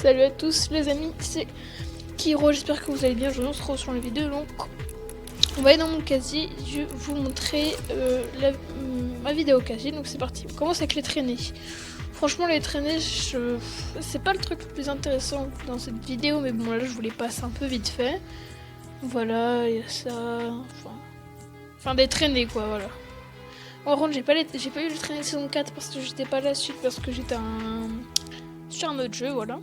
Salut à tous les amis, c'est Kiro, j'espère que vous allez bien, je vous retrouve sur la vidéo. Donc on va aller dans mon casier, je vais vous montrer ma vidéo casier, donc c'est parti. On commence avec les traînées. Franchement les traînées, c'est pas le truc le plus intéressant dans cette vidéo, mais bon là je vous les passe un peu vite fait. Voilà, il y a ça, enfin des traînées quoi, voilà. Par contre j'ai pas eu le traîné saison 4 parce que j'étais pas là suite, parce que j'étais sur un autre jeu, voilà.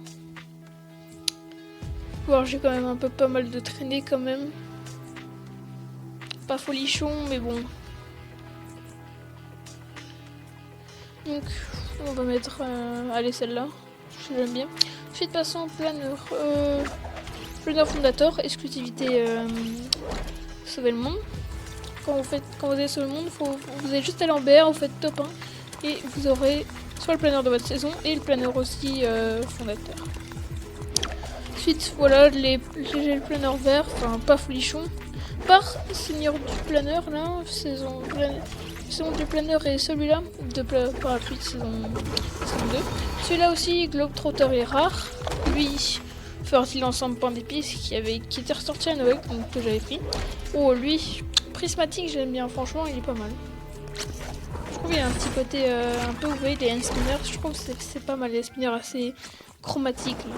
Alors j'ai quand même un peu pas mal de traînées quand même. Pas folichon, mais bon. Donc on va mettre allez celle-là, j'aime bien. Ensuite passons au planeur. Planeur fondateur, exclusivité sauver le monde. Quand vous allez sauver le monde, vous allez juste aller en BR, vous faites top 1 et vous aurez soit le planeur de votre saison et le planeur aussi fondateur. Ensuite, voilà, j'ai le planeur vert, enfin pas folichon. Par seigneur du planeur, là, saison du planeur et celui-là, de parapluie de saison 2. Celui-là aussi, Globetrotter est rare. Lui, fait l'ensemble point d'épices qui était ressorti à Noël, donc que j'avais pris. Oh, lui, prismatique, j'aime bien, franchement, il est pas mal. Je trouve qu'il y a un petit côté un peu, vous voyez, les hand spinners, je trouve que c'est pas mal, les spinners assez chromatiques, là.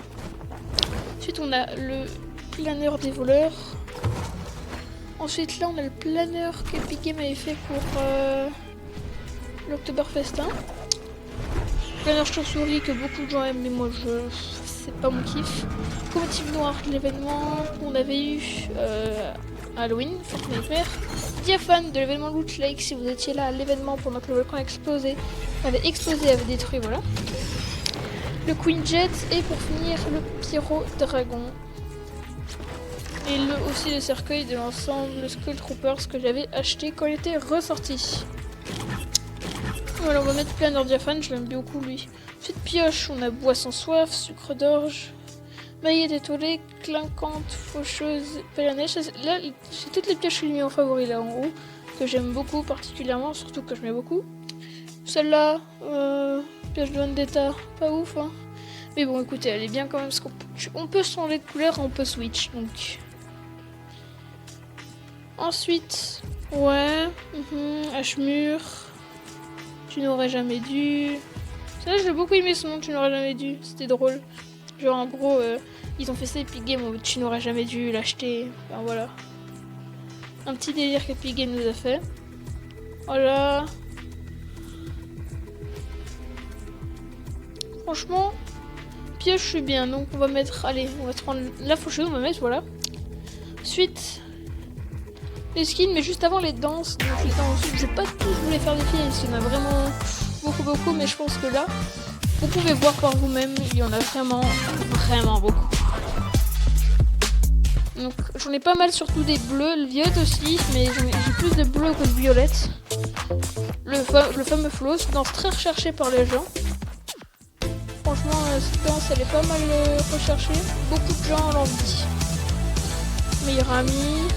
Ensuite on a le planeur des voleurs. Ensuite là on a le planeur qu'Epic Games avait fait pour l'Oktoberfest 1. Planeur chauve-souris que beaucoup de gens aiment, mais moi c'est pas mon kiff. Commotive noir de l'événement qu'on avait eu Halloween, Fortnite Mare. Diaphane de l'événement Loot Lake, si vous étiez là à l'événement pendant que le volcan avait détruit, voilà. Le Queen Jet et pour finir le Pyro Dragon. Et aussi le cercueil de l'ensemble Skull Troopers que j'avais acheté quand il était ressorti. Voilà, on va mettre planeur diaphane, je l'aime beaucoup lui. Ensuite pioche, on a bois sans soif, sucre d'orge, maillette étoilée, clinquante, faucheuse, pelle à neige. Là, c'est toutes les pioches que j'ai mis en favori là en haut, que j'aime beaucoup particulièrement, surtout que je mets beaucoup. Celle-là, pioche de Vendetta, pas ouf hein. Mais bon écoutez, elle est bien quand même parce qu'on peut changer de couleur, on peut switch donc. Ensuite, ouais, Ashmur, tu n'aurais jamais dû. Ça j'ai beaucoup aimé ce nom, tu n'aurais jamais dû, c'était drôle. Genre en gros, ils ont fait ça Epic Games, tu n'aurais jamais dû l'acheter, enfin voilà. Un petit délire qu'Epic Games nous a fait. Voilà. Franchement, pioche je suis bien, donc on va mettre, allez, on va se prendre la faucheuse, on va mettre, voilà. Ensuite, les skins, mais juste avant les danses, donc les danses, je vais pas tous vous les faire défiler, il y en a vraiment beaucoup, mais je pense que là, vous pouvez voir par vous-même, il y en a vraiment beaucoup. Donc j'en ai pas mal, surtout des bleus, le violet aussi, mais j'ai plus de bleu que de violette. Le fameux flow, c'est une danse très recherché par les gens. Franchement, cette danse elle est pas mal recherchée. Beaucoup de gens l'envie. Meilleur ami.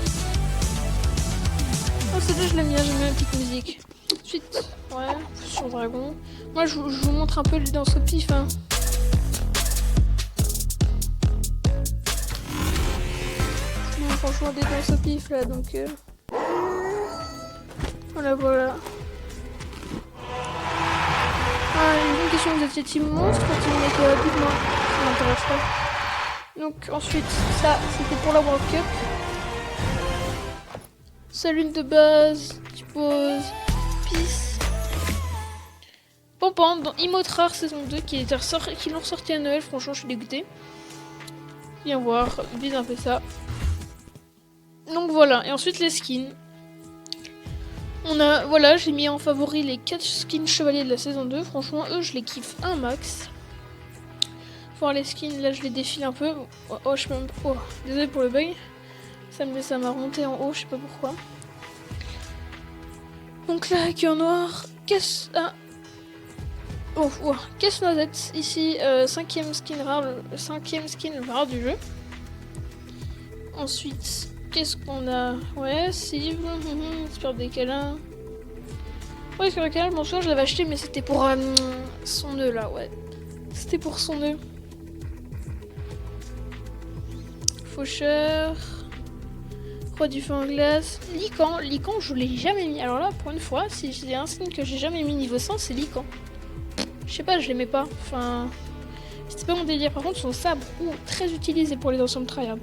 Oh, celle-là je l'aime bien la petite musique. Ensuite, ouais, sur dragon. Moi je vous montre un peu les danses au pif. Hein. Non, franchement, des danses au pif là donc. Voilà. Une question, vous étiez team monstre ou team météo rapidement? Ça m'intéresse pas. Donc ensuite, ça c'était pour la World Cup. Salut de base, tu poses, peace. Pampan dans Imotrar saison 2 qui l'ont ressorti à Noël, franchement je suis dégoûtée. Viens voir, vise un peu ça. Donc voilà, et ensuite les skins. On a, voilà, j'ai mis en favori les 4 skins chevaliers de la saison 2. Franchement, eux, je les kiffe un max. Voir les skins, là, je les défile un peu. Oh, je sais même pas. Oh, désolé pour le bug. Ça m'a remonté en haut, je sais pas pourquoi. Donc là, qui en noir. Caisse. Ah. Oh, caisse noisette. Ici, 5ème skin rare, le 5ème skin rare du jeu. Ensuite. Qu'est-ce qu'on a? Ouais, Civ, super des câlins. Ouais, sur le câlin, je m'en souviens, je l'avais acheté, mais c'était pour son nœud là, ouais. C'était pour son nœud. Faucheur. Roi du feu en glace. Lycan. Lycan, je l'ai jamais mis. Alors là, pour une fois, si j'ai un skin que j'ai jamais mis niveau 100, c'est Lycan. Je sais pas, je l'aimais pas. Enfin, c'était pas mon délire. Par contre, son sabre, très utilisé pour les ensembles tryhard.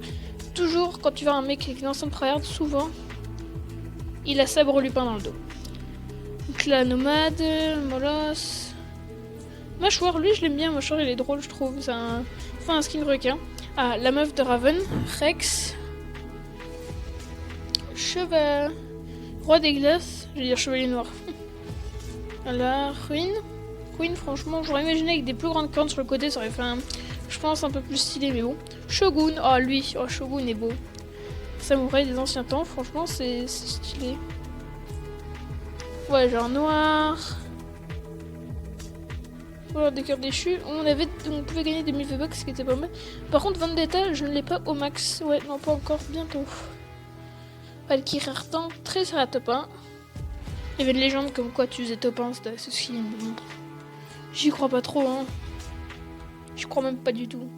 Toujours, quand tu vois un mec avec une ensemble tryhard, souvent, il a sabre lupin dans le dos. Donc là, nomade, molosse. Mâchoire, lui, je l'aime bien. Mâchoire, il est drôle, je trouve. C'est un skin requin. Ah, la meuf de Raven, Rex. Cheval. Roi des glaces. Je vais dire chevalier noir. Voilà, ruine. Ruine, franchement, j'aurais imaginé avec des plus grandes cornes sur le côté, ça aurait fait je pense, un peu plus stylé, mais bon. Shogun, oh lui, oh Shogun est beau. Samouraï des anciens temps, franchement, c'est stylé. Ouais, genre noir. Voilà, des cœurs déchus. On pouvait gagner des 1000 V-Bucks, ce qui était pas mal. Par contre, Vendetta, je ne l'ai pas au max. Ouais, non, pas encore, bientôt. Valkyrie Artan, très sur la top 1. Il y avait une légende comme quoi tu faisais top 1, c'était ce skin. J'y crois pas trop, hein. J'y crois même pas du tout.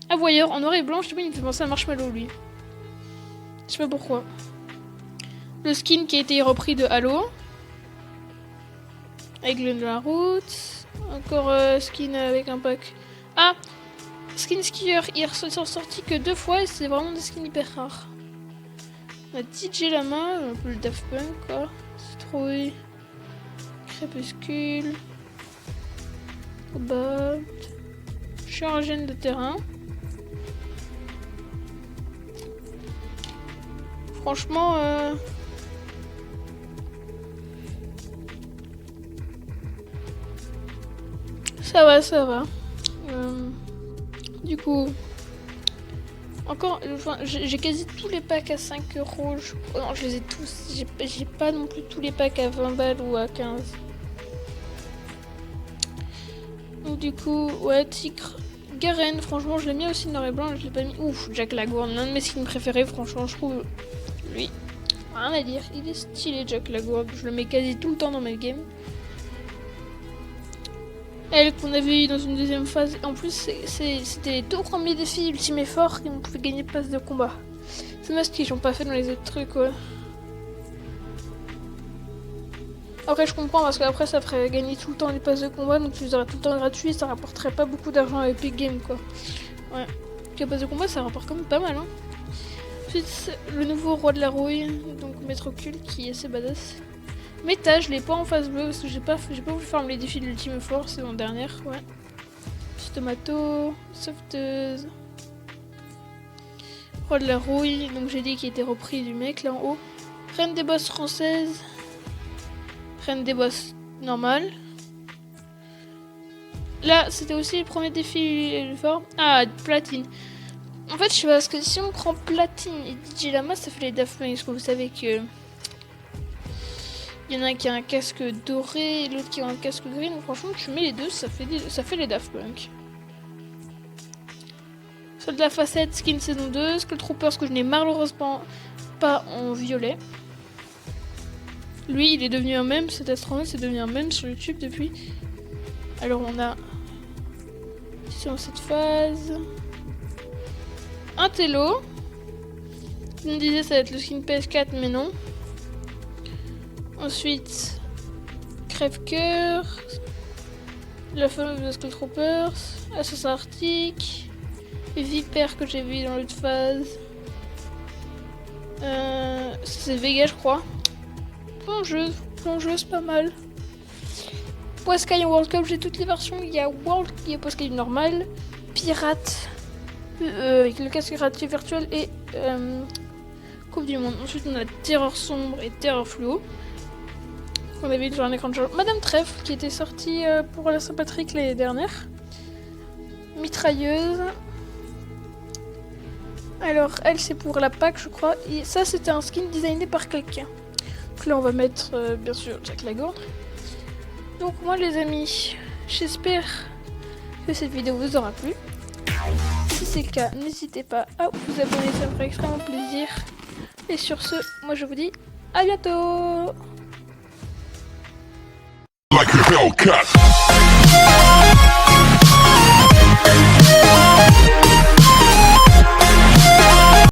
Ah, voyeur, en noir et blanc, je sais pas, il me fait penser à Marshmallow, lui. Je sais pas pourquoi. Le skin qui a été repris de Halo. Avec le de la route. Encore skin avec un pack. Ah, skin skieur. Ils sont sortis que 2 fois et c'est vraiment des skins hyper rares. On a DJ Lama, un peu le Daft Punk quoi. Citrouille. Crépuscule. Cobalt. Chirurgienne de terrain. Franchement, ça va, ça va. Du coup, encore, enfin, j'ai quasi tous les packs à 5 euros. Non, je les ai tous. J'ai pas non plus tous les packs à 20 balles ou à 15. Donc du coup, ouais, Tigre. Garen, franchement, je l'ai mis aussi noir et blanc, je l'ai pas mis. Ouf, Jack Lagourne, l'un de mes skins préférés, franchement, je trouve. Lui, rien à dire, il est stylé, Jack Lagourne. Je le mets quasi tout le temps dans mes games. Elle qu'on avait eu dans une deuxième phase. En plus, c'était les tout premiers défis Ultime Effort qui on pouvait gagner passe de combat. C'est dommage qu'ils n'ont pas fait dans les autres trucs, ouais. Après, je comprends parce qu'après, ça ferait gagner tout le temps les passes de combat, donc tu les aurais tout le temps gratuits, ça rapporterait pas beaucoup d'argent à Epic Games, quoi. Ouais. Les passes de combat, ça rapporte quand même pas mal, hein. Ensuite, le nouveau roi de la rouille, donc Maître Occulte, qui est assez badass. Méta, je l'ai pas en phase bleue parce que j'ai pas voulu faire les défis de l'Ultime Effort, c'est mon dernière, ouais. Petit tomato, sauveteuse. Roi de la rouille, donc j'ai dit qu'il était repris du mec là en haut. Reine des boss française. Reine des boss normale. Là, c'était aussi le premier défi fort. Ah, platine. En fait, je sais pas, parce que si on prend platine et DJ Lama, ça fait les Daft Punk. Parce que vous savez que il y en a un qui a un casque doré et l'autre qui a un casque gris. Donc franchement, tu mets les deux, ça fait les Daft Punk. Soldat facette, skin saison 2. Skull Troopers que je n'ai malheureusement pas en violet. Lui, il est devenu un mème, cet astronaute, c'est devenu un mème sur YouTube depuis. Alors on a sur cette phase un télo. Je me disais ça va être le skin PS4, mais non. Ensuite, Crève-Cœur, la fameuse de Skull Troopers, Assassin Arctique, Vipère que j'ai vu dans l'autre phase. C'est Vega, je crois. Plongeuse, pas mal. Poiscaille en World Cup, j'ai toutes les versions. Il y a Poiscaille normal, Pirate, avec le casque gratuit virtuel et Coupe du Monde. Ensuite, on a Terreur sombre et Terreur fluo. On avait sur un écran de jeu. Madame Trèfle qui était sortie pour la Saint-Patrick l'année dernière. Mitrailleuse. Alors, elle, c'est pour la Pâque, je crois. Et ça, c'était un skin designé par quelqu'un. Donc là, on va mettre, bien sûr, Jack Lagourne. Donc, moi, les amis, j'espère que cette vidéo vous aura plu. Si c'est le cas, n'hésitez pas à vous abonner, ça me ferait extrêmement plaisir. Et sur ce, moi, je vous dis à bientôt. Like a Hellcat.